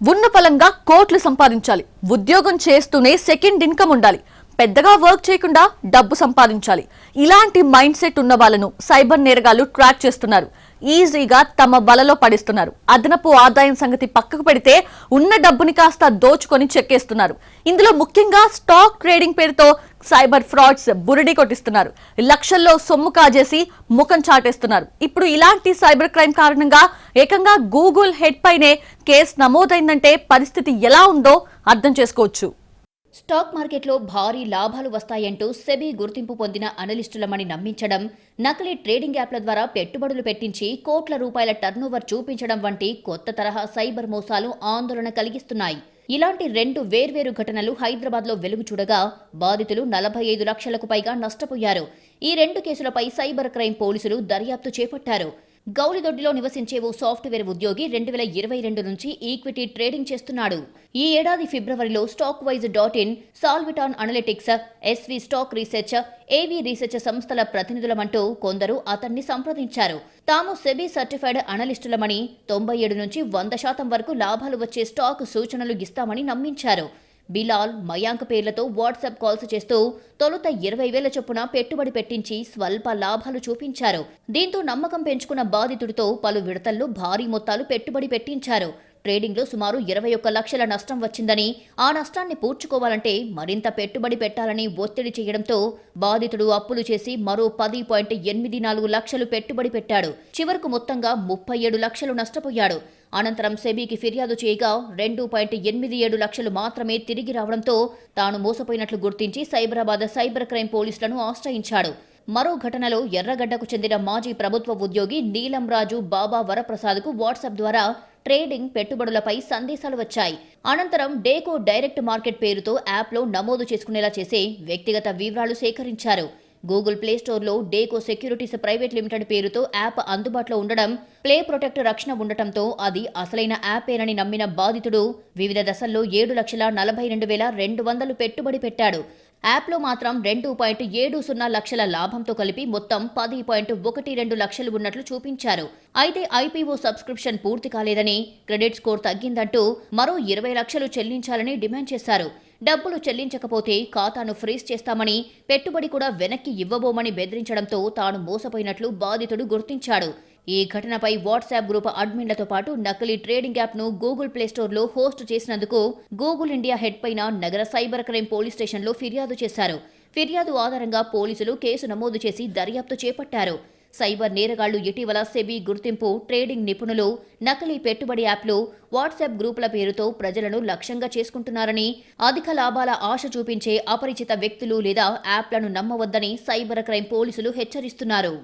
ఉన్న ఫలంగా కోట్లు సంపాదించాలి. ఉద్యోగం చేస్తూనే సెకండ్ ఇన్కమ్ ఉండాలి. పెద్దగా వర్క్ చేయకుండా డబ్బు సంపాదించాలి. ఇలాంటి మైండ్ సెట్ ఉన్న వాళ్ళను సైబర్ నేరగాళ్లు ట్రాక్ చేస్తున్నారు. ఈజీగా తమ వలలో పడిస్తున్నారు. అదనపు ఆదాయం సంగతి పక్కకు పెడితే ఉన్న డబ్బుని కాస్త దోచుకొని చెక్కేస్తున్నారు. ఇందులో ముఖ్యంగా స్టాక్ ట్రేడింగ్ పేరుతో సైబర్ ఫ్రాడ్స్ బురిడి కొట్టిస్తున్నారు. లక్షల్లో సొమ్ము కాజేసి ముఖం చాటేస్తున్నారు. ఇప్పుడు ఇలాంటి సైబర్ క్రైమ్ కారణంగా ఏకంగా గూగుల్ హెడ్ పైనే కేసు నమోదైందంటే పరిస్థితి ఎలా ఉందో అర్థం చేసుకోవచ్చు. స్టాక్ మార్కెట్లో భారీ లాభాలు వస్తాయంటూ సెబీ గుర్తింపు పొందిన అనలిస్టులమని నమ్మించడం, నకిలీ ట్రేడింగ్ యాప్ల ద్వారా పెట్టుబడులు పెట్టించి కోట్ల రూపాయల టర్నోవర్ చూపించడం వంటి కొత్త తరహా సైబర్ మోసాలు ఆందోళన కలిగిస్తున్నాయి. ఇలాంటి రెండు వేర్వేరు ఘటనలు హైదరాబాద్లో వెలుగు చూడగా బాధితులు 45 లక్షలకు పైగా నష్టపోయారు. ఈ రెండు కేసులపై సైబర్ క్రైమ్ పోలీసులు దర్యాప్తు చేపట్టారు. గౌలిదొడ్డిలో నివసించే ఓ సాఫ్ట్వేర్ ఉద్యోగి 2022 నుంచి ఈక్విటీ ట్రేడింగ్ చేస్తున్నాడు. ఈ ఏడాది ఫిబ్రవరిలో stock wise .in, Salviton analytics, SV stock research, AV research సంస్థల ప్రతినిధులమంటూ కొందరు అతన్ని సంప్రదించారు. తాము సెబీ సర్టిఫైడ్ అనలిస్టులమని 97 నుంచి 100% వరకు లాభాలు వచ్చే స్టాక్ సూచనలు ఇస్తామని నమ్మించారు. బిలాల్, మయాంక్ పేర్లతో వాట్సాప్ కాల్స్ చేస్తూ తొలుత 20,000 చొప్పున పెట్టుబడి పెట్టించి స్వల్ప లాభాలు చూపించారు. దీంతో నమ్మకం పెంచుకున్న బాధితుడితో పలు విడతల్లో భారీ మొత్తాలు పెట్టుబడి పెట్టించారు. ట్రేడింగ్లో సుమారు 21 లక్షల నష్టం వచ్చిందని, ఆ నష్టాన్ని పూడ్చుకోవాలంటే మరింత పెట్టుబడి పెట్టాలని ఒత్తిడి చేయడంతో బాధితుడు అప్పులు చేసి మరో 10.84 లక్షలు పెట్టుబడి పెట్టాడు. చివరకు మొత్తంగా 37 లక్షలు నష్టపోయాడు. అనంతరం సెబీకి ఫిర్యాదు చేయగా 2.87 లక్షలు మాత్రమే తిరిగి రావడంతో తాను మోసపోయినట్లు గుర్తించి సైబరాబాద్ సైబర్ క్రైమ్ పోలీసులను ఆశ్రయించాడు. మరో ఘటనలో ఎర్రగడ్డకు చెందిన మాజీ ప్రభుత్వ ఉద్యోగి నీలం రాజు బాబా వరప్రసాద్కు వాట్సాప్ ద్వారా ట్రేడింగ్ పెట్టుబడులపై సందేశాలు వచ్చాయి. అనంతరం డేకో డైరెక్ట్ మార్కెట్ పేరుతో యాప్లో నమోదు చేసుకునేలా చేసే వ్యక్తిగత వివరాలు సేకరించారు. గూగుల్ ప్లే స్టోర్లో డేకో సెక్యూరిటీస్ ప్రైవేట్ లిమిటెడ్ పేరుతో యాప్ అందుబాటులో ఉండడం, ప్లే ప్రొటెక్ట్ రక్షణ ఉండటంతో అది అసలైన యాపేనని నమ్మిన బాధితుడు వివిధ దశల్లో 7,42,200 పెట్టుబడి పెట్టాడు. యాప్లో మాత్రం 2.70 లక్షల లాభంతో కలిపి మొత్తం 10.12 లక్షలు ఉన్నట్లు చూపించారు. అయితే ఐపీఓ సబ్స్క్రిప్షన్ పూర్తి కాలేదని, క్రెడిట్ స్కోర్ తగ్గిందంటూ మరో 20 లక్షలు చెల్లించాలని డిమాండ్ చేశారు. డబ్బులు చెల్లించకపోతే ఖాతాను ఫ్రీజ్ చేస్తామని, పెట్టుబడి కూడా వెనక్కి ఇవ్వబోమని బెదిరించడంతో తాను మోసపోయినట్లు బాధితుడు గుర్తించాడు. ఈ ఘటనపై వాట్సాప్ గ్రూప్ అడ్మిన్లతో పాటు నకిలీ ట్రేడింగ్ యాప్ను గూగుల్ ప్లేస్టోర్లో హోస్ట్ చేసినందుకు గూగుల్ ఇండియా హెడ్ పైన నగర సైబర్ క్రైమ్ పోలీస్ స్టేషన్లో ఫిర్యాదు చేశారు. ఫిర్యాదు ఆధారంగా పోలీసులు కేసు నమోదు చేసి దర్యాప్తు చేపట్టారు. సైబర్ నేరగాళ్లు ఇటీవల సెబీ గుర్తింపు, ట్రేడింగ్ నిపుణులు, నకిలీ పెట్టుబడి యాప్లు, వాట్సాప్ గ్రూపుల పేరుతో ప్రజలను లక్ష్యంగా చేసుకుంటున్నారని, అధిక లాభాల ఆశ చూపించే అపరిచిత వ్యక్తులు లేదా యాప్లను నమ్మవద్దని సైబర్ క్రైమ్ పోలీసులు హెచ్చరిస్తున్నారు.